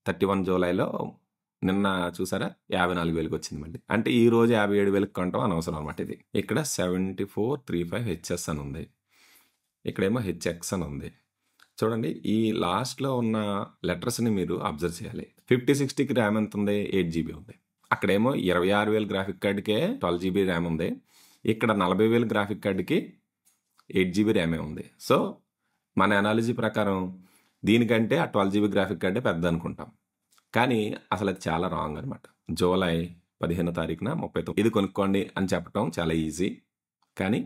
31 జూలైలో నిన్న చూసారా 54,000కి వచ్చింది మళ్ళీ. అంటే ఈ రోజు 57,000కి కొనటం అనవసరం అనమాట ఇది. ఇక్కడ 7435 హెచ్ఎస్ అని ఉంది. ఇక్కడేమో హెచ్ఎక్స్ అని ఉంది. చూడండి ఈ లాస్ట్లో ఉన్న లెటర్స్ని మీరు అబ్జర్వ్ చేయాలి. 5060కి ర్యామ్ ఎంత ఉంది? 8 GB ఉంది. అక్కడేమో 26,000 గ్రాఫిక్ కార్డుకే 12 GB ర్యామ్ ఉంది. ఇక్కడ 40,000 గ్రాఫిక్ కార్డుకి 8 GB ర్యామే ఉంది. సో మన అనాలజీ ప్రకారం దీనికంటే ఆ 12 GB గ్రాఫిక్ కార్డే పెద్ద అనుకుంటాం. కానీ అసలు అది చాలా రాంగ్ అనమాట. జూలై 15వ తారీఖున 39 ఇది కొనుక్కోండి అని చెప్పటం చాలా ఈజీ. కానీ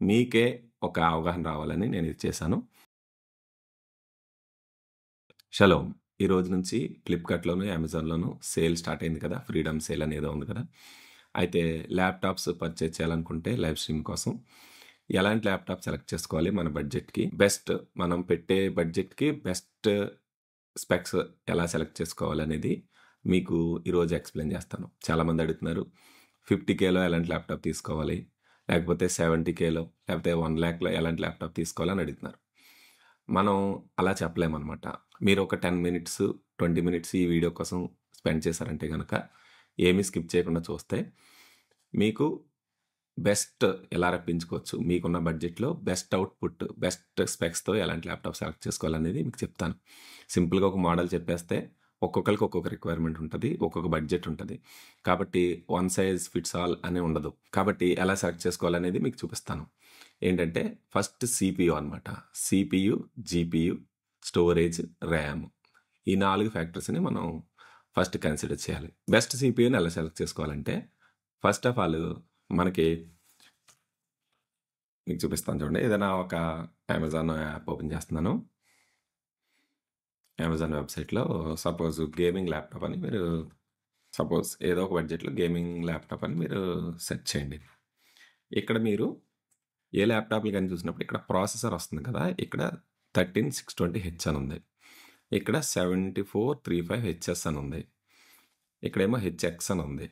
మీకే ఒక అవగాహన రావాలని నేను ఇది చేశాను. షలోమ్. ఈ రోజు నుంచి ఫ్లిప్కార్ట్లోను అమెజాన్లోను సేల్ స్టార్ట్ అయింది కదా, ఫ్రీడమ్ సేల్ అనేది ఉంది కదా. అయితే ల్యాప్టాప్స్ పర్చేజ్ చేయాలనుకుంటే లైవ్ స్ట్రీమ్ కోసం ఎలాంటి ల్యాప్టాప్ సెలెక్ట్ చేసుకోవాలి మన బడ్జెట్కి, బెస్ట్ మనం పెట్టే బడ్జెట్కి బెస్ట్ స్పెక్స్ ఎలా సెలెక్ట్ చేసుకోవాలి అనేది మీకు ఈరోజు ఎక్స్ప్లెయిన్ చేస్తాను. చాలామంది అడుగుతున్నారు 50Kలో ఎలాంటి ల్యాప్టాప్ తీసుకోవాలి, లేకపోతే 70Kలో లేకపోతే 1 lakhలో ఎలాంటి ల్యాప్టాప్ తీసుకోవాలని అడుగుతున్నారు. మనం అలా చెప్పలేమన్నమాట. మీరు ఒక 10 minutes 20 minutes ఈ వీడియో కోసం స్పెండ్ చేశారంటే కనుక ఏమీ స్కిప్ చేయకుండా చూస్తే మీకు బెస్ట్ ఎలా రప్పించుకోవచ్చు, మీకున్న బడ్జెట్లో బెస్ట్ అవుట్పుట్ బెస్ట్ స్పెక్స్తో ఎలాంటి ల్యాప్టాప్ సెలెక్ట్ చేసుకోవాలనేది మీకు చెప్తాను. సింపుల్గా ఒక మోడల్ చెప్పేస్తే ఒక్కొక్కరికి ఒక్కొక్క రిక్వైర్మెంట్ ఉంటుంది, ఒక్కొక్క బడ్జెట్ ఉంటుంది. కాబట్టి వన్ సైజ్ ఫిట్స్ ఆల్ అని ఉండదు. కాబట్టి ఎలా సెలెక్ట్ చేసుకోవాలనేది మీకు చూపిస్తాను. ఏంటంటే ఫస్ట్ CPU అనమాట. CPU, GPU, స్టోరేజ్, ర్యామ్, ఈ 4 ఫ్యాక్టర్స్ని మనం ఫస్ట్ కన్సిడర్ చేయాలి. బెస్ట్ CPUని ఎలా సెలెక్ట్ చేసుకోవాలంటే ఫస్ట్ ఆఫ్ ఆల్ మనకి మీకు చూపిస్తాను చూడండి. ఏదైనా ఒక అమెజాన్ యాప్ ఓపెన్ చేస్తున్నాను. అమెజాన్ వెబ్సైట్లో సపోజ్ గేమింగ్ ల్యాప్టాప్ అని మీరు సపోజ్ ఏదో ఒక బడ్జెట్లో గేమింగ్ ల్యాప్టాప్ అని మీరు సెర్చ్ చేయండి. ఇక్కడ మీరు ఏ ల్యాప్టాప్లు కానీ చూసినప్పుడు ఇక్కడ ప్రాసెసర్ వస్తుంది కదా, ఇక్కడ 13620H అని ఉంది, ఇక్కడ 7435HS అని ఉంది, ఇక్కడేమో హెచ్ఎక్స్ అని ఉంది.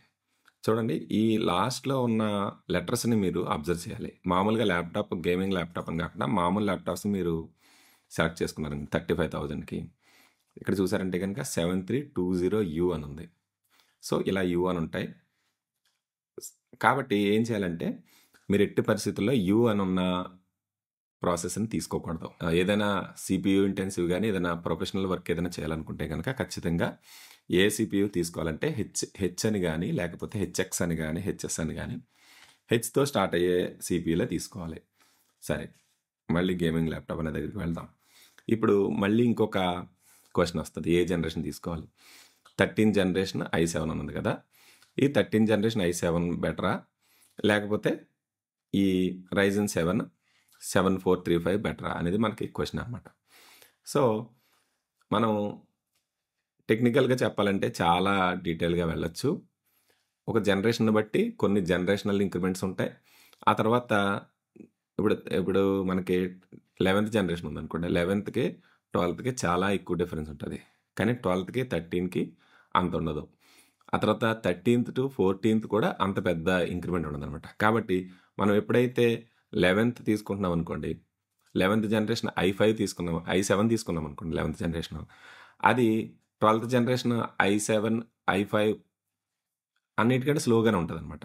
చూడండి ఈ లాస్ట్లో ఉన్న లెటర్స్ని మీరు అబ్జర్వ్ చేయాలి. మామూలుగా ల్యాప్టాప్ గేమింగ్ ల్యాప్టాప్ అని కాకుండా మామూలు ల్యాప్టాప్స్ మీరు సెలెక్ట్ చేసుకున్నారు 35,000కి. ఇక్కడ చూసారంటే కనుక 7320U అని ఉంది. సో ఇలా U అని ఉంటాయి. కాబట్టి ఏం చేయాలంటే మీరు ఎట్టి పరిస్థితుల్లో U అని ఉన్న ప్రాసెస్ని తీసుకోకూడదు. ఏదైనా CPU ఇంటెన్సివ్ కానీ ఏదైనా ప్రొఫెషనల్ వర్క్ ఏదైనా చేయాలనుకుంటే కనుక ఖచ్చితంగా ఏ CPU తీసుకోవాలంటే హెచ్ అని కానీ లేకపోతే హెచ్ఎక్స్ అని కానీ హెచ్ఎస్ అని కానీ హెచ్తో స్టార్ట్ అయ్యే CPUలే తీసుకోవాలి. సరే, మళ్ళీ గేమింగ్ ల్యాప్టాప్ అనే దగ్గరికి వెళ్దాం. ఇప్పుడు మళ్ళీ ఇంకొక క్వశ్చన్ వస్తుంది, ఏ జనరేషన్ తీసుకోవాలి. 13th generation i7 అని ఉంది కదా, ఈ 13th generation i7 బెటరా లేకపోతే ఈ Ryzen 7 7435 బెటరా అనేది మనకి క్వశ్చన్ అనమాట. సో మనం టెక్నికల్గా చెప్పాలంటే చాలా డీటెయిల్గా వెళ్ళొచ్చు. ఒక జనరేషన్ బట్టి కొన్ని జనరేషనల్ ఇంక్రిమెంట్స్ ఉంటాయి. ఆ తర్వాత ఇప్పుడు మనకి 11th generation ఉందనుకోండి, 11thకి 12thకి చాలా ఎక్కువ డిఫరెన్స్ ఉంటుంది. కానీ 12thకి 13కి అంత ఉండదు. ఆ తర్వాత 13th to 14th కూడా అంత పెద్ద ఇంక్రిమెంట్ ఉండదు అనమాట. కాబట్టి మనం ఎప్పుడైతే 11th తీసుకుంటున్నాం అనుకోండి, 11th generation i5 తీసుకున్నాం, i7 తీసుకున్నాం అనుకోండి 11th generation, అది 12th generation i7 i5 అన్నిటికంటే స్లోగానే ఉంటుంది అనమాట.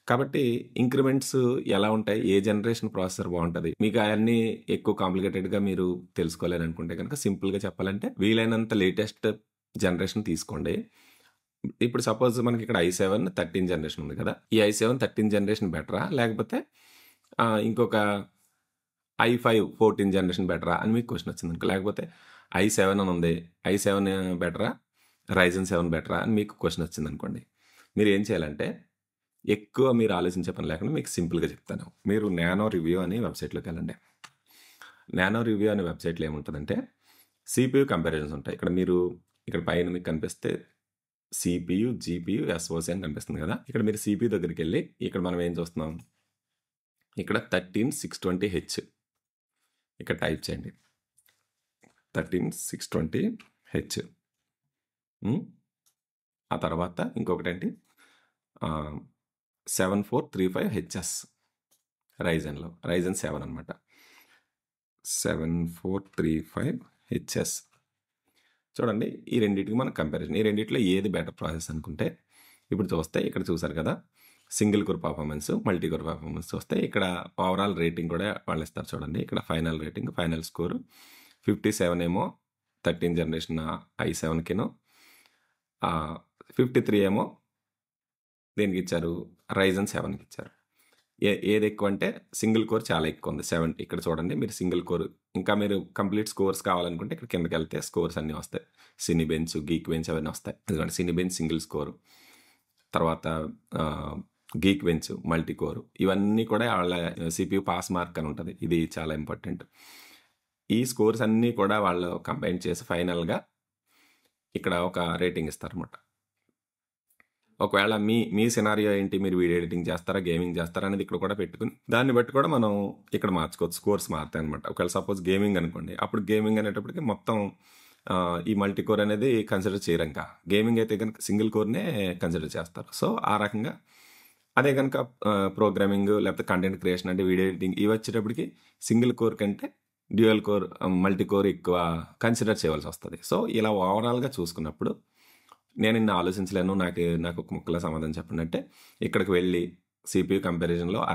కాబట్టి ఇంక్రిమెంట్స్ ఎలా ఉంటాయి, ఏ జనరేషన్ ప్రాసెసర్ బాగుంటుంది, మీకు అవన్నీ ఎక్కువ కాంప్లికేటెడ్గా మీరు తెలుసుకోలేని అనుకుంటే కనుక సింపుల్గా చెప్పాలంటే వీలైనంత లేటెస్ట్ జనరేషన్ తీసుకోండి. ఇప్పుడు సపోజ్ మనకి ఇక్కడ i7 13th generation ఉంది కదా, ఈ i7 13th generation బెటరా లేకపోతే ఇంకొక i5 14th generation బెటరా అని మీకు క్వశ్చన్ వచ్చింది అనుకో, లేకపోతే i7 అని ఉంది, i7 బెటరా Ryzen 7 బెటరా అని మీకు క్వశ్చన్ వచ్చింది అనుకోండి, మీరు ఏం చేయాలంటే ఎక్కువ మీరు ఆలోచించే పని లేకుండా మీకు సింపుల్గా చెప్తాను. మీరు నానో రివ్యూ అనే వెబ్సైట్లోకి వెళ్ళండి. నానో రివ్యూ అనే వెబ్సైట్లో ఏముంటుందంటే CPU కంపారిజన్స్ ఉంటాయి. ఇక్కడ పైన మీకు కనిపిస్తే CPU, GPU, SoC అని కనిపిస్తుంది కదా, ఇక్కడ మీరు CPU దగ్గరికి వెళ్ళి ఇక్కడ మనం ఏం చూస్తున్నాం, ఇక్కడ 13620H ఇక్కడ టైప్ చేయండి, 13620H. ఆ తర్వాత ఇంకొకటి ఏంటి 7435HS రైజన్లో, Ryzen 7 అనమాట, 7435HS. చూడండి ఈ రెండింటికి మన కంపారిజన్. ఈ రెండిట్లో ఏది బెటర్ ప్రాసెస్ అనుకుంటే ఇప్పుడు చూస్తే ఇక్కడ చూసారు కదా! Single core performance, multi core performance చూస్తే ఇక్కడ ఓవరాల్ రేటింగ్ కూడా వాళ్ళు ఇస్తారు చూడండి. ఇక్కడ ఫైనల్ రేటింగ్, ఫైనల్ స్కోర్ 57 ఏమో 13 జనరేషన్ i7కిను, 53 ఏమో దేనికి ఇచ్చారు? Ryzen 7కి ఇచ్చారు. ఏది ఎక్కువ అంటే సింగిల్ కోర్ చాలా ఎక్కువ ఉంది. 7 ఇక్కడ చూడండి మీరు సింగిల్ కోర్. ఇంకా మీరు కంప్లీట్ స్కోర్స్ కావాలనుకుంటే ఇక్కడ కిందకి వెళ్తే స్కోర్స్ అన్నీ వస్తాయి. సినీబెంచ్, గీక్ బెంచ్ అవన్నీ వస్తాయి. ఎందుకంటే సినీబెంచ్ సింగిల్ స్కోర్, తర్వాత గీక్ బెంచ్ మల్టీ కోర్, ఇవన్నీ కూడా వాళ్ళ CPU పాస్ మార్క్ అని ఉంటుంది. ఇది చాలా ఇంపార్టెంట్. ఈ స్కోర్స్ అన్నీ కూడా వాళ్ళు కంబైన్ చేసి ఫైనల్గా ఇక్కడ ఒక రేటింగ్ ఇస్తారన్నమాట. ఒకవేళ మీ సినారియో ఏంటి, మీరు వీడియో ఎడిటింగ్ చేస్తారా, గేమింగ్ చేస్తారా అనేది ఇక్కడ కూడా పెట్టుకుని దాన్ని బట్టి కూడా మనం ఇక్కడ మార్చుకోవచ్చు. స్కోర్స్ మారుతాయి అనమాట. ఒకవేళ సపోజ్ గేమింగ్ అనుకోండి, అప్పుడు గేమింగ్ అనేటప్పటికి మొత్తం ఈ మల్టీ కోర్ అనేది కన్సిడర్ చేయరు. ఇంకా గేమింగ్ అయితే కనుక సింగిల్ కోర్నే కన్సిడర్ చేస్తారు. సో ఆ రకంగా అదే కనుక ప్రోగ్రామింగ్ లేకపోతే కంటెంట్ క్రియేషన్ అంటే వీడియో ఎడిటింగ్ ఇవి వచ్చేటప్పటికి సింగిల్ కోర్ కంటే డ్యూయల్ కోర్, మల్టీ కోర్ ఎక్కువ కన్సిడర్ చేయవలసి వస్తుంది. సో ఇలా ఓవరాల్గా చూసుకున్నప్పుడు నేను ఇన్ని ఆలోచించలేను, నాకు ఒక ముక్కలో సమాధానం చెప్పండి అంటే ఇక్కడికి వెళ్ళి CPU కంపారిజన్లో ఆ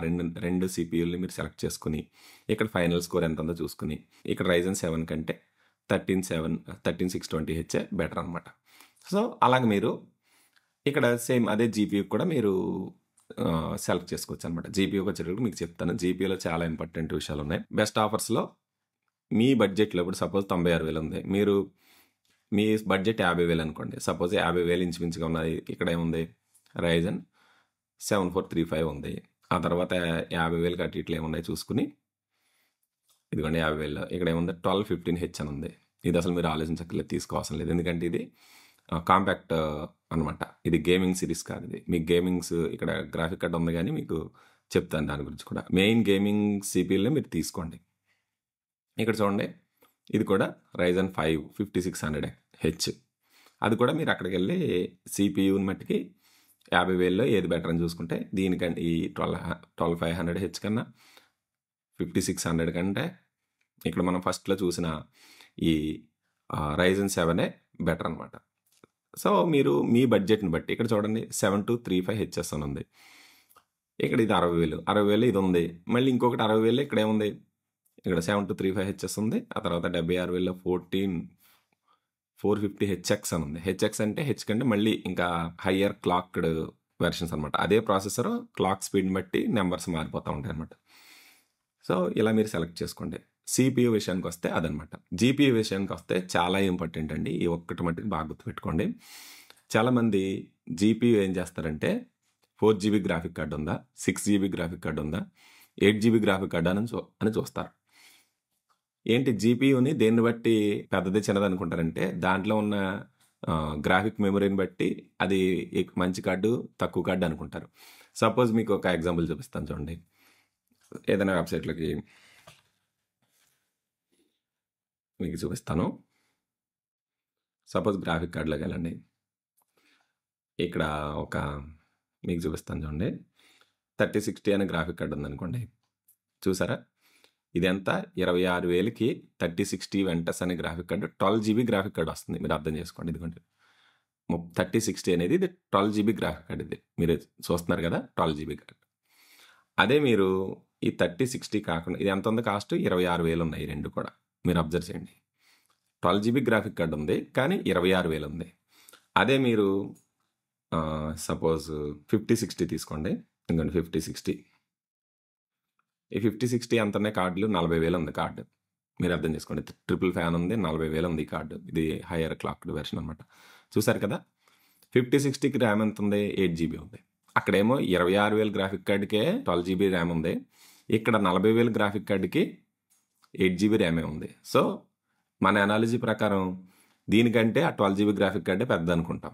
రెండు CPUల్ని మీరు సెలెక్ట్ చేసుకుని ఇక్కడ ఫైనల్ స్కోర్ ఎంత ఉందో చూసుకుని ఇక్కడ Ryzen 7 కంటే 13620H బెటర్ అనమాట. సో అలాగే మీరు ఇక్కడ సేమ్ అదే GPU కూడా మీరు సెలెక్ట్ చేసుకోవచ్చు అనమాట. GPUకి వచ్చేటప్పుడు మీకు చెప్తాను. GPUలో చాలా ఇంపార్టెంట్ విషయాలు ఉన్నాయి. బెస్ట్ ఆఫర్స్లో మీ బడ్జెట్లో ఇప్పుడు సపోజ్ 96,000 ఉంది, మీ బడ్జెట్ 50,000 అనుకోండి. సపోజ్ 50,000 ఇంచుమించుగా ఉన్నది. ఇక్కడ ఏముంది? Ryzen 7435 ఉంది. ఆ తర్వాత 50,000 అటు ఇట్లా ఏమున్నాయి చూసుకుని ఇదిగోండి 50,000 ఇక్కడ ఏముంది? 1215H అని ఉంది. ఇది అసలు మీరు ఆలోచించక్కర్లేదు, తీసుకోవాల్సిన లేదు. ఎందుకంటే ఇది కాంపాక్ట్ అనమాట. ఇది గేమింగ్ సిరీస్ కాదు. ఇది మీకు గేమింగ్స్ ఇక్కడ గ్రాఫిక్ కార్డ్ ఉంది, కానీ మీకు చెప్తాను దాని గురించి కూడా. మెయిన్ గేమింగ్ CPUలనే మీరు తీసుకోండి. ఇక్కడ చూడండి ఇది కూడా Ryzen 5 5600H. అది కూడా మీరు అక్కడికి వెళ్ళి CPUని మట్టికి 50,000లో ఏది బెటర్ అని చూసుకుంటే దీనికంటే ఈ 12500H కన్నా 5600 కంటే ఇక్కడ మనం ఫస్ట్లో చూసిన ఈ Ryzen 7 బెటర్ అనమాట. సో మీరు మీ బడ్జెట్ని బట్టి ఇక్కడ చూడండి 7235HS అని ఉంది. ఇక్కడ ఇది 60,000 ఇది ఉంది. మళ్ళీ ఇంకొకటి 60,000 ఇక్కడ ఏముంది? ఇక్కడ 7235HS ఉంది. ఆ తర్వాత 76,000లో 450HX అని ఉంది. HX అంటే H కంటే మళ్ళీ ఇంకా హయ్యర్ క్లాక్డ్ వెర్షన్స్ అనమాట. అదే ప్రాసెసర్ క్లాక్ స్పీడ్ని బట్టి నెంబర్స్ మారిపోతూ ఉంటాయి అనమాట. సో ఇలా మీరు సెలెక్ట్ చేసుకోండి. CPU విషయానికి వస్తే అదనమాట. GPU విషయానికి వస్తే చాలా ఇంపార్టెంట్ అండి. ఈ ఒక్కటి మట్టుకు బాగా గుర్తుపెట్టుకోండి. చాలామంది GPU ఏం చేస్తారంటే 4GB గ్రాఫిక్ కార్డు ఉందా, 6GB గ్రాఫిక్ కార్డు ఉందా, 8GB గ్రాఫిక్ కార్డు అని చూస్తారు. ఏంటి GPUని దేన్ని బట్టి పెద్దది చిన్నది అనుకుంటారంటే దాంట్లో ఉన్న గ్రాఫిక్ మెమరీని బట్టి అది మంచి కార్డు తక్కువ కార్డు అనుకుంటారు. సపోజ్ మీకు ఒక ఎగ్జాంపుల్ చూపిస్తాను చూడండి. ఏదైనా వెబ్సైట్లోకి మీకు చూపిస్తాను. సపోజ్ గ్రాఫిక్ కార్డులోకి వెళ్ళండి. ఇక్కడ ఒక మీకు చూపిస్తాను చూడండి. 3060 అనే గ్రాఫిక్ కార్డు ఉందనుకోండి. చూసారా? ఇది ఎంత? 26,000కి 3060 వెంటస్ అనే graphic card 12GB graphic card వస్తుంది. మీరు అర్థం చేసుకోండి. ఇదిగోండి 3060 అనేది ఇది 12GB గ్రాఫిక్ కార్డు. ఇది మీరు చూస్తున్నారు కదా 12GB కార్డు. అదే మీరు ఈ 3060 కాకుండా ఇది ఎంత ఉంది కాస్ట్? 26,000 ఉన్నాయి. ఈ రెండు కూడా మీరు అబ్జర్వ్ చేయండి. 12GB గ్రాఫిక్ కార్డు ఉంది, కానీ 26,000 ఉంది. అదే మీరు సపోజ్ 5060 తీసుకోండి. ఇంకొండి 5060 ఈ 5060 అంతనే కార్డులు 40,000 ఉంది కార్డు. మీరు అర్థం చేసుకోండి. ట్రిపుల్ ఫ్యాన్ ఉంది, 40,000 ఉంది ఈ కార్డు. ఇది హైయర్ క్లాక్డ్ వెర్షన్ అనమాట. చూసారు కదా? 5060కి ర్యామ్ ఎంత ఉంది? 8GB ఉంది. అక్కడేమో 26,000 గ్రాఫిక్ కార్డుకే 12GB ర్యామ్ ఉంది. ఇక్కడ 40,000 గ్రాఫిక్ కార్డుకి 8GB ర్యామే ఉంది. సో మన అనాలజీ ప్రకారం దీనికంటే ఆ 12GB గ్రాఫిక్ కార్డే పెద్ద అనుకుంటాం,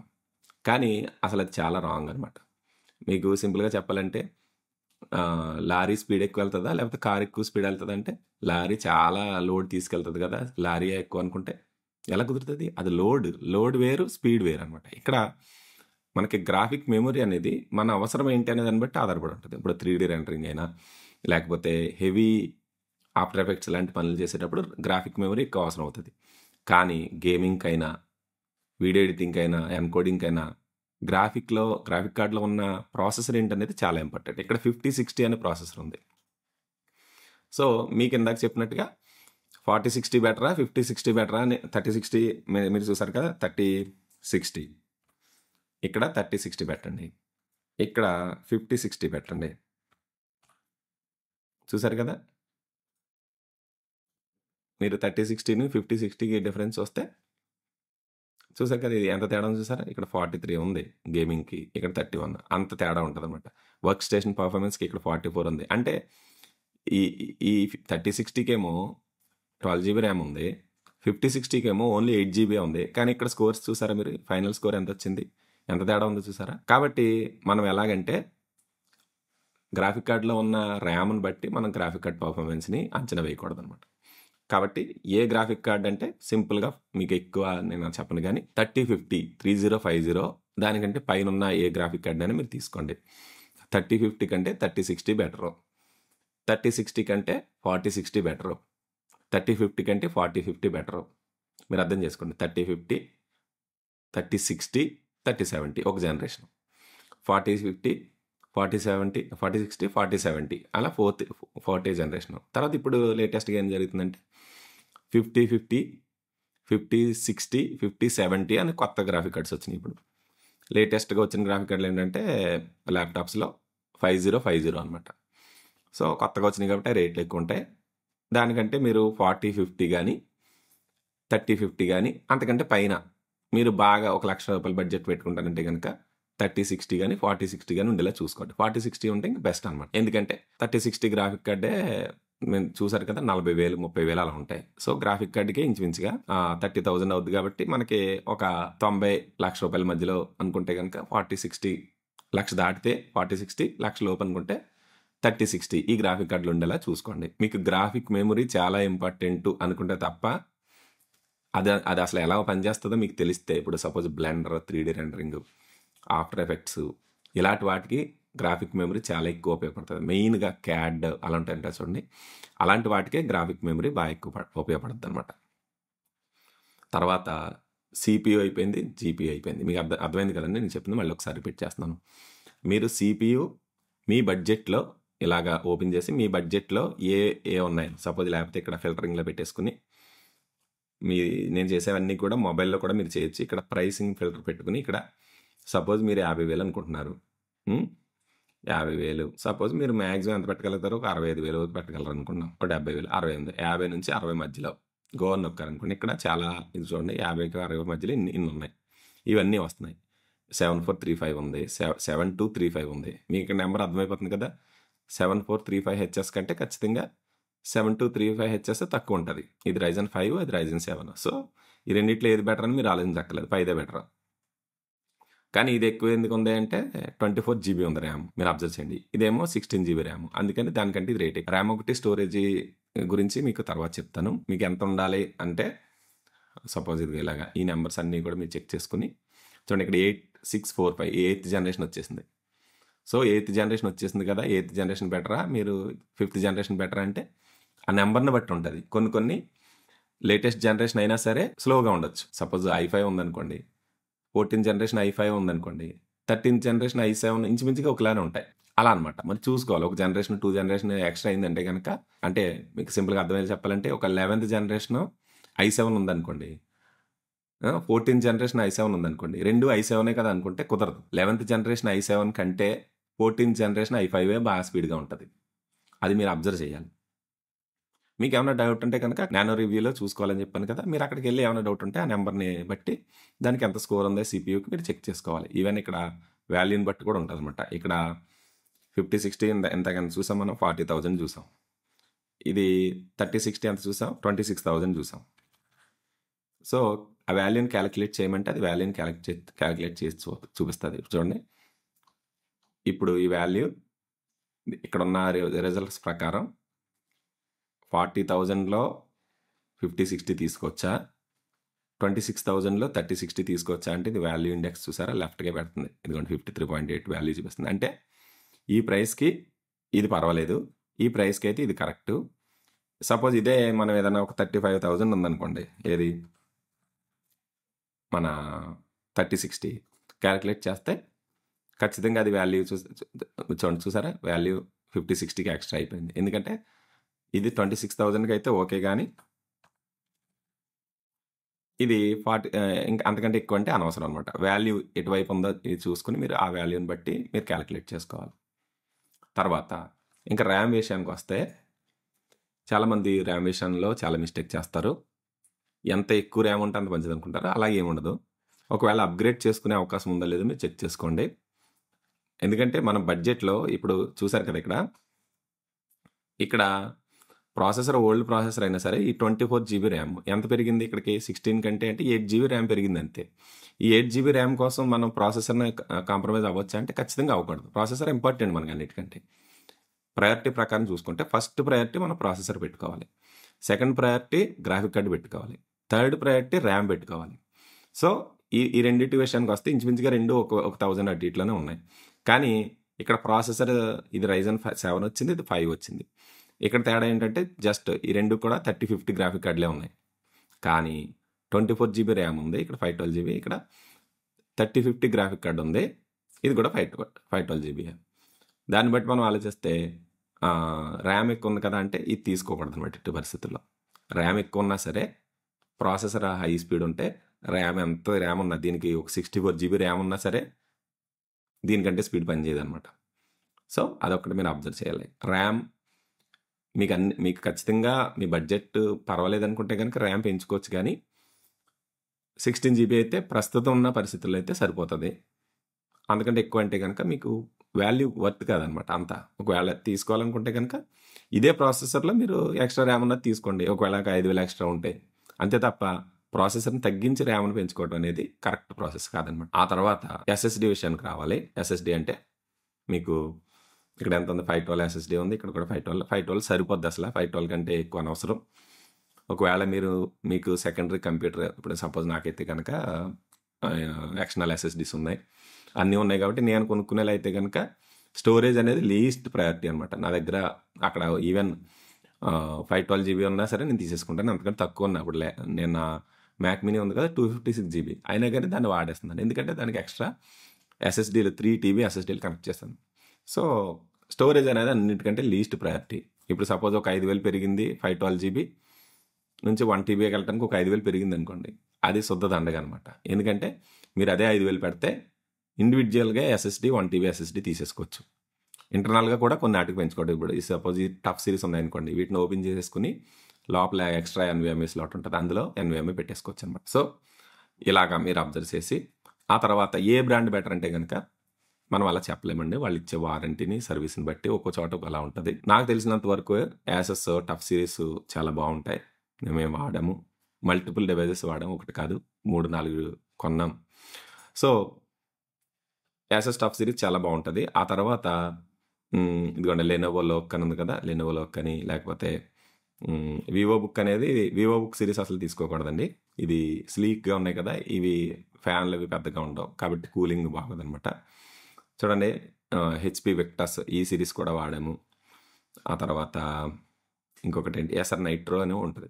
కానీ అసలు అది చాలా రాంగ్ అనమాట. మీకు సింపుల్గా చెప్పాలంటే లారీ స్పీడ్ ఎక్కువ వెళ్తుందా లేకపోతే కార్ ఎక్కువ స్పీడ్ వెళ్తుంది అంటే లారీ చాలా లోడ్ తీసుకెళ్తుంది కదా, లారీ ఎక్కువ అనుకుంటే ఎలా కుదురుతుంది? అది లోడ్ వేరు, స్పీడ్ వేరు అనమాట. ఇక్కడ మనకి గ్రాఫిక్ మెమరీ అనేది మన అవసరం ఏంటి అనే దాన్ని బట్టి ఆధారపడి ఉంటుంది. ఇప్పుడు 3D రెండరింగ్ అయినా లేకపోతే హెవీ ఆఫ్టర్ ఎఫెక్ట్స్ లాంటి పనులు చేసేటప్పుడు గ్రాఫిక్ మెమరీ ఎక్కువ అవసరం అవుతుంది. కానీ గేమింగ్కి అయినా వీడియో ఎడిటింగ్ అయినా, ఎన్కోడింగ్ అయినా, గ్రాఫిక్ కార్డ్లో ఉన్న ప్రాసెసర్ ఏంటనేది చాలా ఇంపార్టెంట్. ఇక్కడ 5060 అనే ప్రాసెసర్ ఉంది. సో మీకు ఇందాక చెప్పినట్టుగా 4060 బెటరా, 5060 బెటరా అని 3060 మీరు చూసారు కదా, 3060 ఇక్కడ 3060 పెట్టండి, ఇక్కడ 5060 పెట్టండి. చూసారు కదా, మీరు 3060ని 5060కి డిఫరెన్స్ వస్తే చూసారు కదా, ఇది ఎంత తేడా చూసారా, ఇక్కడ 43 ఉంది గేమింగ్కి, ఇక్కడ 31, అంత తేడా ఉంటుంది అనమాట. వర్క్ స్టేషన్ పర్ఫార్మెన్స్కి ఇక్కడ 44 ఉంది. అంటే ఈ 3060కేమో 12 GB ర్యామ్ ఉంది, 5060కేమో ఓన్లీ 8 GB ఉంది. కానీ ఇక్కడ స్కోర్స్ చూసారా మీరు, ఫైనల్ స్కోర్ ఎంత వచ్చింది, ఎంత తేడా ఉందో చూసారా. కాబట్టి మనం ఎలాగంటే గ్రాఫిక్ కార్డ్లో ఉన్న ర్యామ్ని బట్టి మనం గ్రాఫిక్ కార్డ్ పర్ఫార్మెన్స్ని అంచనా వేయకూడదు అనమాట. కాబట్టి ఏ గ్రాఫిక్ కార్డ్ అంటే సింపుల్గా మీకు ఎక్కువ నేను చెప్పను కానీ 3050 దానికంటే పైన ఉన్న ఏ గ్రాఫిక్ కార్డ్ అయినా మీరు తీసుకోండి. 3050 కంటే 3060 బెటరు, 3060 కంటే 4060 బెటరు, 3050 కంటే 4050 బెటరు. మీరు అర్థం చేసుకోండి, 3050, 3060, 3070 ఒక జనరేషన్, 4050, 4070, 4060, 4070 అలా 40 జనరేషన్. తర్వాత ఇప్పుడు లేటెస్ట్గా ఏం జరుగుతుందంటే 5050, 5060, 5070 అని కొత్త గ్రాఫిక్ కార్డ్స్ వచ్చినాయి. ఇప్పుడు లేటెస్ట్గా వచ్చిన గ్రాఫిక్ కార్డులు ఏంటంటే ల్యాప్టాప్స్లో 5050 అనమాట. సో కొత్తగా వచ్చినాయి కాబట్టి రేట్లు ఎక్కువ ఉంటాయి. దానికంటే మీరు 4050 కానీ 3050 కానీ అంతకంటే పైన మీరు బాగా ₹1,00,000 బడ్జెట్ పెట్టుకుంటారంటే కనుక 3060 కానీ 4060 కానీ ఉండేలా చూసుకోండి. 4060 ఉంటే ఇంకా బెస్ట్ అనమాట. ఎందుకంటే 3060 గ్రాఫిక్ కార్డే మేము చూసారు కదా, 40,000, 30,000 అలా ఉంటాయి. సో గ్రాఫిక్ కార్డుకి ఇంచుమించుగా 30,000 అవుద్ది. కాబట్టి మనకి ఒక 90 లక్ష రూపాయల మధ్యలో అనుకుంటే కనుక 4060 లక్ష దాటితే 4060 లక్ష లోపు అనుకుంటే 3060 ఈ గ్రాఫిక్ కార్డులు ఉండేలా చూసుకోండి. మీకు గ్రాఫిక్ మెమరీ చాలా ఇంపార్టెంట్ అనుకుంటే తప్ప అది అసలు ఎలా పనిచేస్తుందో మీకు తెలిస్తే, ఇప్పుడు suppose blender, 3D rendering, after effects ఇలాంటి వాటికి గ్రాఫిక్ మెమరీ చాలా ఎక్కువ ఉపయోగపడుతుంది. మెయిన్గా క్యాడ్ అలా ఉంటాయంటే చూడండి, అలాంటి వాటికే గ్రాఫిక్ మెమరీ బాగా ఎక్కువ ఉపయోగపడుతుంది అనమాట. తర్వాత CPU అయిపోయింది, GPU అయిపోయింది. మీకు అర్థమైంది కదండి, నేను చెప్పింది మళ్ళీ ఒకసారి రిపీట్ చేస్తున్నాను. మీరు CPU మీ బడ్జెట్లో ఇలాగా ఓపెన్ చేసి మీ బడ్జెట్లో ఏ ఉన్నాయి సపోజ్, లేకపోతే ఇక్కడ ఫిల్టరింగ్లో పెట్టేసుకుని నేను చేసేవన్నీ కూడా మొబైల్లో కూడా మీరు చేయొచ్చు. ఇక్కడ ప్రైసింగ్ ఫిల్టర్ పెట్టుకుని ఇక్కడ సపోజ్ మీరు 50,000 అనుకుంటున్నారు, 50,000 సపోజ్ మీరు మ్యాక్సిమం ఎంత పెట్టగలుగుతారో ఒక 65,000 పెట్టగలరు అనుకున్నాం, ఒక 70,000, 68, 50 నుంచి 60 మధ్యలో గో అని నొక్కారనుకోండి. ఇక్కడ చాలా ఇది చూడండి, 50కి 60 మధ్యలో ఇన్ని ఉన్నాయి, ఇవన్నీ వస్తున్నాయి. 7435 ఉంది, 7235 ఉంది. మీకు ఇక్కడ నెంబర్ అర్థమైపోతుంది కదా. 7435HS కంటే ఖచ్చితంగా 7235HS తక్కువ ఉంటుంది. ఇది Ryzen 5, అది Ryzen 7. సో ఈ రెండిట్లో ఏది బెటర్ అని మీరు ఆలోచించక్కర్లేదు, 5 బెటర్. కానీ ఇది ఎక్కువ ఎందుకు ఉంది అంటే 24 GB ఉంది ర్యామ్. మీరు అబ్జర్వ్ చేయండి, ఇదేమో 16 GB ర్యామ్. అందుకని దానికంటే ఇది రేట్ ర్యామ్ ఒకటి. స్టోరేజ్ గురించి మీకు తర్వాత చెప్తాను. మీకు ఎంత ఉండాలి అంటే సపోజ్ ఇది ఇలాగా ఈ నెంబర్స్ అన్నీ కూడా మీరు చెక్ చేసుకుని చూడండి. ఇక్కడ 8645 8th జనరేషన్ వచ్చేసింది. సో 8th జనరేషన్ వచ్చేసింది కదా, 8th జనరేషన్ బెటరా, మీరు 5th జనరేషన్ బెటరా అంటే ఆ నెంబర్ని బట్టి ఉంటుంది. కొన్ని లేటెస్ట్ జనరేషన్ అయినా సరే స్లోగా ఉండొచ్చు. సపోజ్ i5 ఉందనుకోండి, 14th జనరేషన్ i5 ఉందనుకోండి, 13th జనరేషన్ i7 ఇంచుమించుగా ఒకలానే ఉంటాయి. అలా అనమాట. మరి చూసుకోవాలి, ఒక జనరేషన్ 2 జనరేషన్ ఎక్స్ట్రా అయిందంటే కనుక, అంటే మీకు సింపుల్గా అర్థమయ్యేది చెప్పాలంటే ఒక 11th జనరేషన్ i7 ఉందనుకోండి, 14th జనరేషన్ i7 ఉందనుకోండి, రెండు i7 కదా అనుకుంటే కుదరదు. 11th జనరేషన్ i7 కంటే 14th జనరేషన్ i5 బాగా స్పీడ్గా ఉంటుంది. అది మీరు అబ్జర్వ్ చేయాలి. మీకు ఏమైనా డౌట్ ఉంటే కనుక నానో రివ్యూలో చూసుకోవాలని చెప్పాను కదా, మీరు అక్కడికి వెళ్ళి ఏమైనా డౌట్ ఉంటే ఆ నెంబర్ని బట్టి దానికి ఎంత స్కోర్ ఉందో CPUకి మీరు చెక్ చేసుకోవాలి. ఈవెన్ ఇక్కడ వాల్యూని బట్టి కూడా ఉంటుంది అనమాట. ఇక్కడ 5060 ఎంతగానో చూసాం మనం, 40,000 చూసాం. ఇది 3060 ఎంత చూసాం, 26,000 చూసాం. సో ఆ వాల్యూని క్యాలిక్యులేట్ చేయమంటే అది వాల్యూని క్యాలిక్యులేట్ చేసి చూపిస్తుంది. చూడండి, ఇప్పుడు ఈ వాల్యూ ఇక్కడ ఉన్న రిజల్ట్స్ ప్రకారం 40,000లో 5060 తీసుకోవచ్చా, 26,000లో 3060 తీసుకోవచ్చా అంటే ఇది వాల్యూ ఇండెక్స్ చూసారా, లెఫ్ట్గా పెడుతుంది. ఇదిగోండి 53.8 వాల్యూ చూపిస్తుంది. అంటే ఈ ప్రైస్కి ఇది పర్వాలేదు, ఈ ప్రైస్కి అయితే ఇది కరెక్టు. సపోజ్ ఇదే మనం ఏదైనా ఒక 35,000 ఉందనుకోండి, ఏది మన 3060 క్యాలిక్యులేట్ చేస్తే ఖచ్చితంగా అది వాల్యూ చూసారా, వాల్యూ 5060కి ఎక్స్ట్రా అయిపోయింది. ఎందుకంటే ఇది 26,000కి అయితే ఓకే, కానీ ఇది 40 ఇంకా అంతకంటే ఎక్కువ అంటే అనవసరం అనమాట. వాల్యూ ఎటువైపు ఉందో ఇది చూసుకుని మీరు ఆ వాల్యూని బట్టి మీరు క్యాలిక్యులేట్ చేసుకోవాలి. తర్వాత ఇంకా ర్యామ్ విషయానికి వస్తే చాలామంది ర్యామ్ విషయంలో చాలా మిస్టేక్ చేస్తారు. ఎంత ఎక్కువ ర్యామ్ ఉంటే అంత మంచిది అనుకుంటారు. అలాగే ఏముండదు. ఒకవేళ అప్గ్రేడ్ చేసుకునే అవకాశం ఉందో లేదో మీరు చెక్ చేసుకోండి. ఎందుకంటే మన బడ్జెట్లో ఇప్పుడు చూసారు కదా, ఇక్కడ ప్రాసెసర్ ఓల్డ్ ప్రాసెసర్ అయినా సరే ఈ 24 GB ర్యామ్ ఎంత పెరిగింది ఇక్కడికి 16 కంటే అంటే 8 GB ర్యామ్ పెరిగింది అంతే. ఈ 8 GB ర్యామ్ కోసం మనం ప్రాసెసర్ని కాంప్రమైజ్ అవ్వచ్చా అంటే ఖచ్చితంగా అవ్వకూడదు. ప్రాసెసర్ ఇంపార్టెంట్ మనకి అన్నిటికంటే. ప్రయారిటీ ప్రకారం చూసుకుంటే ఫస్ట్ ప్రయారిటీ మనం ప్రాసెసర్ పెట్టుకోవాలి, సెకండ్ ప్రయారిటీ గ్రాఫిక్ కార్డు పెట్టుకోవాలి, థర్డ్ ప్రయారిటీ ర్యామ్ పెట్టుకోవాలి. సో ఈ రెండింటి విషయానికి వస్తే ఇంచుమించుగా రెండు ఒక 1000 అటు ఇట్లోనే ఉన్నాయి. కానీ ఇక్కడ ప్రాసెసర్ ఇది Ryzen 7 వచ్చింది, ఇది 5 వచ్చింది. ఇక్కడ తేడా ఏంటంటే జస్ట్ ఈ రెండు కూడా 3050 గ్రాఫిక్ కార్డులే ఉన్నాయి. కానీ 24 GB ర్యామ్ ఉంది, ఇక్కడ 512 GB, ఇక్కడ 3050 గ్రాఫిక్ కార్డు ఉంది, ఇది కూడా 512 GB. దాన్ని బట్టి మనం ఆలోచిస్తే ర్యామ్ ఎక్కువ ఉంది కదా అంటే ఇది తీసుకోకూడదు అనమాట. ఇటు పరిస్థితుల్లో ర్యామ్ ఎక్కువ ఉన్నా సరే ప్రాసెసర్ హై స్పీడ్ ఉంటే ఎంత ర్యామ్ ఉన్నా, దీనికి ఒక 64 GB ర్యామ్ ఉన్నా సరే దీనికంటే స్పీడ్ పనిచేయదు అనమాట. సో అదొకటి మీరు అబ్జర్వ్ చేయాలి. ర్యామ్ మీకు ఖచ్చితంగా మీ బడ్జెట్ పర్వాలేదు అనుకుంటే కనుక ర్యామ్ పెంచుకోవచ్చు, కానీ 16 GB అయితే ప్రస్తుతం ఉన్న పరిస్థితుల్లో అయితే సరిపోతుంది. అందుకంటే ఎక్కువ అంటే కనుక మీకు వాల్యూ వర్త్ కాదనమాట అంతా. ఒకవేళ తీసుకోవాలనుకుంటే కనుక ఇదే ప్రాసెసర్లో మీరు ఎక్స్ట్రా ర్యామ్ ఉన్నది తీసుకోండి, ఒకవేళ 5,000 ఎక్స్ట్రా ఉంటాయి అంతే తప్ప ప్రాసెసర్ని తగ్గించి ర్యామ్ని పెంచుకోవడం అనేది కరెక్ట్ ప్రాసెస్ కాదనమాట. ఆ తర్వాత SSD విషయానికి రావాలి. SSD అంటే మీకు ఇక్కడ ఎంత ఉంది, 512 SSD ఉంది, ఇక్కడ కూడా 512 సరిపోద్ది. అసలు 512 కంటే ఎక్కువ అనవసరం. ఒకవేళ మీకు సెకండరీ కంప్యూటర్, ఇప్పుడు సపోజ్ నాకైతే కనుక ఎక్స్టర్నల్ SSDs ఉన్నాయి, అన్నీ ఉన్నాయి కాబట్టి నేను కొనుక్కునేలా అయితే కనుక స్టోరేజ్ అనేది లీస్ట్ ప్రయారిటీ అనమాట నా దగ్గర. అక్కడ ఈవెన్ 512 GB ఉన్నా సరే నేను తీసేసుకుంటాను, అంతకంటే తక్కువ ఉన్నా. ఇప్పుడు నేను మ్యాక్ మినీ ఉంది కదా 256 GB, అయినా కానీ దాన్ని వాడేస్తున్నాను. ఎందుకంటే దానికి ఎక్స్ట్రా SSDలు 3 TB SSDలు కనెక్ట్ చేస్తాను. సో స్టోరేజ్ అనేది అన్నిటికంటే లీస్ట్ ప్రయారిటీ. ఇప్పుడు సపోజ్ ఒక 5,000 పెరిగింది 512 GB నుంచి 1 TB వెళ్ళడానికి ఒక 5,000 పెరిగింది అనుకోండి, అది శుద్ధ దండగ అనమాట. ఎందుకంటే మీరు అదే 5,000 పెడితే ఇండివిజువల్గా SSD 1 TB SSD తీసేసుకోవచ్చు. ఇంటర్నల్గా కూడా కొన్ని నాటికి పెంచుకోవడం. ఇప్పుడు సపోజ్ ఈ టఫ్ సిరీస్ ఉన్నాయనుకోండి, వీటిని ఓపెన్ చేసేసుకుని లోపల ఎక్స్ట్రా NVMe స్లాట్ ఉంటుంది, అందులో NVMe పెట్టేసుకోవచ్చు అనమాట. సో ఇలాగా మీరు అబ్జర్వ్ చేసి ఆ తర్వాత ఏ బ్రాండ్ బెటర్ అంటే కనుక మనం అలా చెప్పలేమండి. వాళ్ళు ఇచ్చే వారంటీని సర్వీస్ని బట్టి ఒక్కో చోట అలా ఉంటుంది. నాకు తెలిసినంత వరకు యాసస్ టఫ్ సిరీస్ చాలా బాగుంటాయి. మేము వాడాము, మల్టిపుల్ డివైజెస్ వాడాము, ఒకటి కాదు 3-4 కొన్నాం. సో యాసస్ టఫ్ సిరీస్ చాలా బాగుంటుంది. ఆ తర్వాత ఇదిగోండి లెనోవో లోక్ అని ఉంది కదా, లెనోవో లోక్ అని, లేకపోతే వివో బుక్ అనేది, వివో బుక్ సిరీస్ అసలు తీసుకోకూడదండి. ఇది స్లీక్గా ఉన్నాయి కదా, ఇవి ఫ్యాన్లు అవి పెద్దగా ఉండవు కాబట్టి కూలింగ్ బాగోదనమాట. చూడండి HP విక్టస్ ఈ సిరీస్ కూడా వాడాము. ఆ తర్వాత ఇంకొకటి ఏంటి Acer నైట్రో అని ఉంటుంది.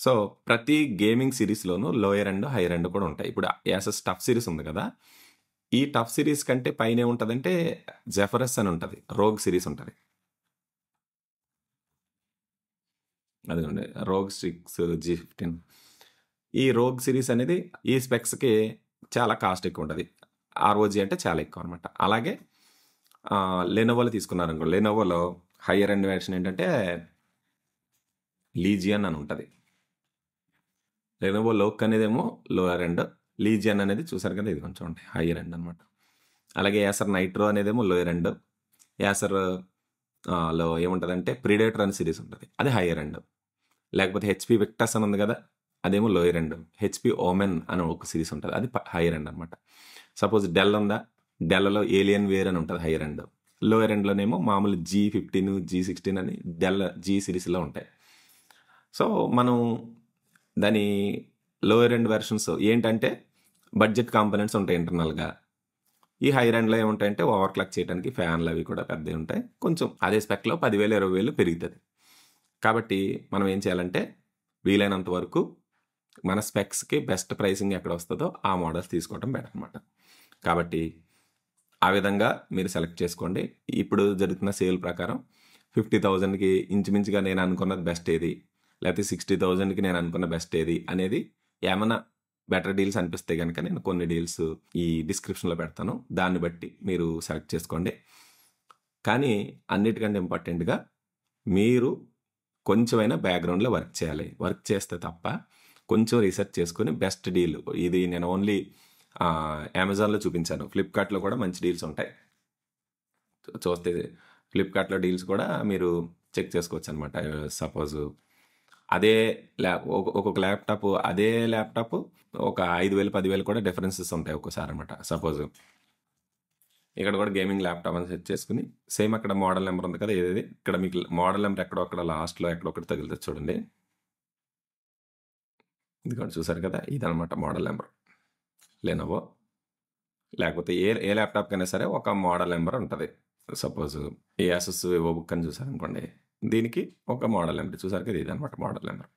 సో ప్రతి గేమింగ్ సిరీస్లోనూ లోయర్ అండ్ హైయర్ అండ్ కూడా ఉంటాయి. ఇప్పుడు యాసస్ టఫ్ సిరీస్ ఉంది కదా, ఈ టఫ్ సిరీస్ కంటే పైన ఏముంటుందంటే జెఫరస్ అని ఉంటుంది, రోగ్ సిరీస్ ఉంటుంది. అదిగోండి రోగ్ 6 G15. ఈ రోగ్ సిరీస్ అనేది ఈ స్పెక్స్కి చాలా కాస్ట్ ఎక్కువ ఉంటుంది. ROG అంటే చాలా ఎక్కువ అనమాట. అలాగే లెనోవోలో తీసుకున్నారనుకో, లెనోవోలో హయ్యర్ ఎండ్ వెర్షన్ ఏంటంటే లీజియన్ అని ఉంటుంది. లెనోవో లోక్ అనేదేమో లోయర్ ఎండ్, లీజియన్ అనేది చూసారు కదా ఇది కొంచెం ఉంటాయి హయ్యర్ ఎండ్ అనమాట. అలాగే యాసర్ నైట్రో అనేదేమో లోయర్ ఎండ్, యాసర్ లో ఏముంటుందంటే ప్రిడేటర్ అని సిరీస్ ఉంటుంది, అది హయ్యర్ ఎండ్. లేకపోతే HP విక్టస్ అని ఉంది కదా, అదేమో లోయర్ ఎండ్. HP ఓమెన్ అని ఒక సిరీస్ ఉంటుంది, అది హయ్యర్ ఎండ్ అనమాట. సపోజ్ డెల్ ఉందా, డెల్లో ఏలియన్ వేర్ అని ఉంటుంది హయ్యర్ ఎండ్. లోయర్ ఎండ్లోనేమో మామూలు G15 G16 అని డెల్ G సిరీస్లో ఉంటాయి. సో మనం దాని లోయర్ ఎండ్ వెర్షన్స్ ఏంటంటే బడ్జెట్ కాంపోనెంట్స్ ఉంటాయి ఇంటర్నల్గా. ఈ హైయర్ ఎండ్లో ఏముంటాయంటే ఓవర్ క్లాక్ చేయడానికి ఫ్యాన్లు అవి కూడా పెద్దవి ఉంటాయి. కొంచెం అదే స్పెక్లో 10,000-20,000 పెరుగుతుంది. కాబట్టి మనం ఏం చేయాలంటే వీలైనంత వరకు మన స్పెక్స్‌కి బెస్ట్ ప్రైసింగ్ ఎక్కడ వస్తదో ఆ మోడల్స్ తీసుకోవడం బెటర్ అనమాట. కాబట్టి ఆ విధంగా మీరు సెలెక్ట్ చేసుకోండి. ఇప్పుడు జరుగుతున్న సేల్ ప్రకారం 50,000కి ఇంచుమించుగా నేను అనుకున్నది బెస్ట్ ఏది? లేకపోతే 60,000కి నేను అనుకున్న బెస్ట్ ఏది? అనేది ఏమన్నా బెటర్ డీల్స్ అనిపిస్తే గనక నేను కొన్ని డీల్స్ ఈ డిస్క్రిప్షన్‌లో పెడతాను. దాన్ని బట్టి మీరు సెలెక్ట్ చేసుకోండి. కానీ అన్నిటికంటే ఇంపార్టెంట్‌గా మీరు కొంచెమైనా బ్యాక్‌గ్రౌండ్‌లో వర్క్ చేయాలి. వర్క్ చేస్తే తప్ప కొంచెం రీసెర్చ్ చేసుకొని బెస్ట్ డీల్ ఇది నేను ఓన్లీ అమెజాన్‌లో చూపించాను. ఫ్లిప్‌కార్ట్‌లో కూడా మంచి డీల్స్ ఉంటాయి. చూస్తే ఫ్లిప్‌కార్ట్‌లో డీల్స్ కూడా మీరు చెక్ చేసుకోవచ్చనమాట. సపోజ్ అదే ఒక్కొక్క అదే ల్యాప్‌టాప్ ఒక 5,000, 10,000 కూడా డిఫరెన్సెస్ ఉంటాయి ఒక్కోసారనమాట. సపోజ్ ఇక్కడ కూడా గేమింగ్ ల్యాప్‌టాప్ అని సెట్ చేసుకొని సేమ్ అక్కడ మోడల్ నెంబర్ ఉంది కదా! ఏదేది ఇక్కడ మీకు మోడల్ నెంబర్ ఎక్కడో అక్కడ లాస్ట్‌లో ఎక్కడో ఒకటి తగులుతది చూడండి. ఇదిగోండి చూసారు కదా! ఇదనమాట మోడల్ నెంబర్. లెనోవో లేకపోతే ఏ ల్యాప్‌టాప్‌కైనా సరే ఒక మోడల్ నెంబర్ ఉంటది. సపోజ్ ఈ యాసస్ వివో బుక్ అని చూసారనుకోండి. దీనికి ఒక మోడల్ నెంబర్ చూసారు కదా! ఇదనమాట మోడల్ నెంబర్.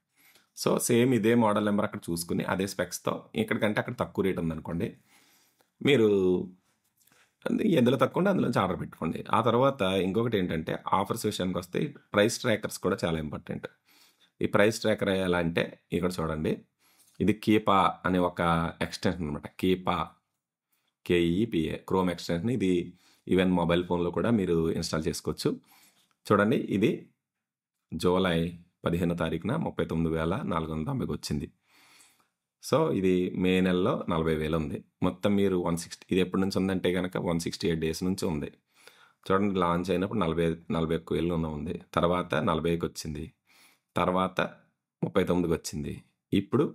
సో, సేమ్ ఇదే మోడల్ నెంబర్ అక్కడ చూసుకొని అదే స్పెక్స్‌తో ఇక్కడికంటే అక్కడ తక్కువ రేట్ ఉందనుకోండి. మీరు ఎందులో తక్కువ ఉంటే అందులోంచి ఆర్డర్ పెట్టుకోండి. ఆ తర్వాత ఇంకొకటి ఏంటంటే ఆఫర్స్ విషయానికొస్తే ప్రైస్ ట్రాకర్స్ కూడా చాలా ఇంపార్టెంట్. ఈ ప్రైస్ ట్రాకర్ ఎలా అంటే ఇక్కడ చూడండి. ఇది కీపా అనే ఒక ఎక్స్‌టెన్షన్ అనమాట. కీపా కేఈపీఏ క్రోమ్ ఎక్స్‌టెన్షన్. ఇది ఈవెన్ మొబైల్ ఫోన్‌లో కూడా మీరు ఇన్‌స్టాల్ చేసుకోవచ్చు. చూడండి ఇది జూలై 15వ తారీఖున 39,490కి వచ్చింది. సో, ఇది మే నెలలో 40,000 ఉంది. మొత్తం మీరు 160 ఇది ఎప్పటి నుంచి ఉందంటే గనక 168 డేస్ నుంచి ఉంది. చూడండి లాంచ్ అయినప్పుడు 41,000 ఉంది. తర్వాత 40కి వచ్చింది. తర్వాత 39కి వచ్చింది. ఇప్పుడు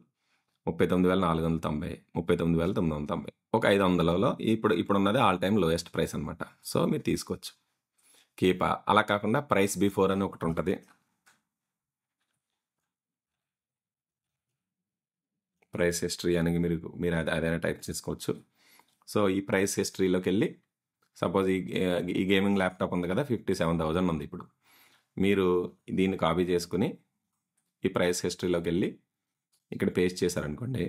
39,490, 39,990 ఒక 500లలో ఇప్పుడున్నది ఆల్ టైమ్ లోయెస్ట్ ప్రైస్ అనమాట. సో, మీరు తీసుకోవచ్చు. కీపా అలా కాకుండా ప్రైస్ బిఫోర్ అని ఒకటి ఉంటది. ప్రైస్ హిస్టరీ అని మీరు అదైనా టైప్ చేసుకోవచ్చు. సో, ఈ ప్రైస్ హిస్టరీలోకెళ్ళి సపోజ్ ఈ గేమింగ్ ల్యాప్‌టాప్ ఉంది కదా! 57,000 ఉంది ఇప్పుడు. మీరు దీన్ని కాపీ చేసుకొని ఈ ప్రైస్ హిస్టరీలోకెళ్ళి ఇక్కడ పేస్ట్ చేశారనుకోండి.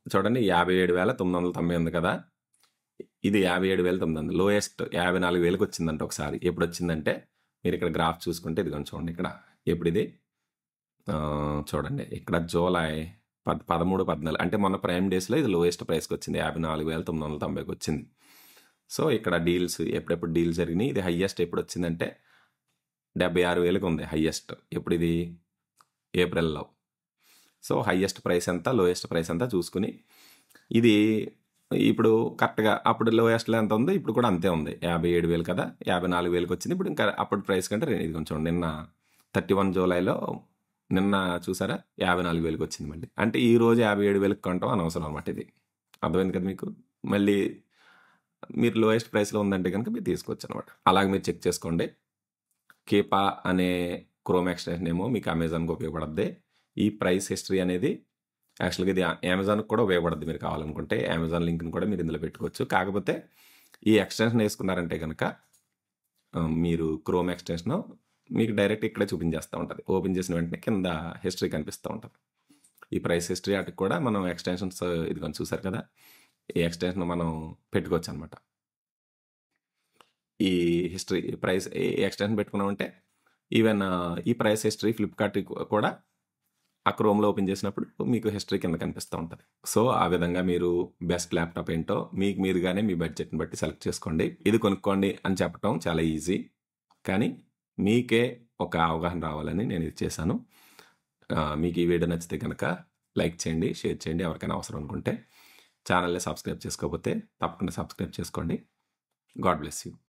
చూడండి 57,990 ఉంది కదా! ఇది 57,900 లోయెస్ట్ 54,000కి వచ్చిందంట ఒకసారి. ఎప్పుడొచ్చిందంటే మీరు ఇక్కడ గ్రాఫ్ చూసుకుంటే ఇదిగోండి చూడండి ఇక్కడ. ఎప్పుడిది చూడండి ఇక్కడ జూలై 13, 14 అంటే మొన్న ప్రైమ్ డేస్‌లో ఇది లోయెస్ట్ ప్రైస్‌కి వచ్చింది. 54,990కి వచ్చింది. సో, ఇక్కడ డీల్స్ ఎప్పుడెప్పుడు డీల్స్ జరిగినాయి. ఇది హైయెస్ట్ ఎప్పుడొచ్చిందంటే 76,000కి ఉంది హైయెస్ట్. ఎప్పుడిది ఏప్రిల్‌లో. సో, హైయెస్ట్ ప్రైస్ ఎంత, లోయెస్ట్ ప్రైస్ ఎంత చూసుకొని ఇది ఇప్పుడు కరెక్ట్‌గా అప్పుడు లోయెస్ట్‌లో ఎంత ఉందో ఇప్పుడు కూడా అంతే ఉంది. 57,000 కదా! 54,000కి వచ్చింది. ఇప్పుడు ఇంకా అప్పుడు ప్రైస్ కంటే ఇదిగోండి చూడండి నిన్న 31 జూలైలో నిన్న చూసారా 54,000కి వచ్చింది మళ్ళీ. అంటే ఈ రోజు 57,000కి కొనటం అనవసరం అనమాట ఇది. అర్థమైంది కదా మీకు? మళ్ళీ మీరు లోయెస్ట్ ప్రైస్‌లో ఉందంటే గనుక మీరు తీసుకోవచ్చు అనమాట. అలాగే మీరు చెక్ చేసుకోండి. కీపా అనే క్రోమ్ ఎక్స్‌టెన్షన్ ఏమో మీకు అమెజాన్‌కి ఉపయోగపడద్ది. ఈ ప్రైస్ హిస్టరీ అనేది యాక్చువల్‌గా ఇది అమెజాన్‌కి కూడా ఉపయోగపడద్ది మీరు కావాలనుకుంటే. అమెజాన్ లింక్‌ని కూడా మీరు ఇందులో పెట్టుకోవచ్చు. కాకపోతే ఈ ఎక్స్‌టెన్షన్ వేసుకున్నారంటే గనక మీరు క్రోమ్ ఎక్స్‌టెన్షను మీకు డైరెక్ట్ ఇక్కడే చూపించేస్తా ఉంటది. ఓపెన్ చేసిన వెంటనే కింద హిస్టరీ కనిపిస్తూ ఉంటది. ఈ ప్రైస్ హిస్టరీ ఆటికి కూడా మనం ఎక్స్‌టెన్షన్స్ ఇదిగోండి చూసారు కదా! ఈ ఎక్స్‌టెన్షన్ మనం పెట్టుకోవచ్చనమాట. ఈ హిస్టరీ ప్రైస్ ఈ ఎక్స్‌టెన్షన్ పెట్టుకున్నామంటే ఈవెన్ ఈ ప్రైస్ హిస్టరీ ఫ్లిప్‌కార్ట్ కూడా ఆ క్రోమ్‌లో ఓపెన్ చేసినప్పుడు మీకు హిస్టరీ కింద కనిపిస్తూ ఉంటది. సో, ఆ విధంగా మీరు బెస్ట్ ల్యాప్‌టాప్ ఏంటో మీకు మీరుగానే మీ బడ్జెట్‌ని బట్టి సెలెక్ట్ చేసుకోండి. ఇది కొనుక్కోండి అని చెప్పటం చాలా ఈజీ. కానీ మీకే ఒక అవగాహన రావాలని నేను ఇది చేశాను. మీకు ఈ వీడియో నచ్చితే గనక లైక్ చేయండి, షేర్ చేయండి. ఎవరికైనా అవసరం అనుకుంటే. ఛానల్‌ని సబ్స్క్రైబ్ చేసుకోకపోతే తప్పకుండా సబ్స్క్రైబ్ చేసుకోండి. God bless you.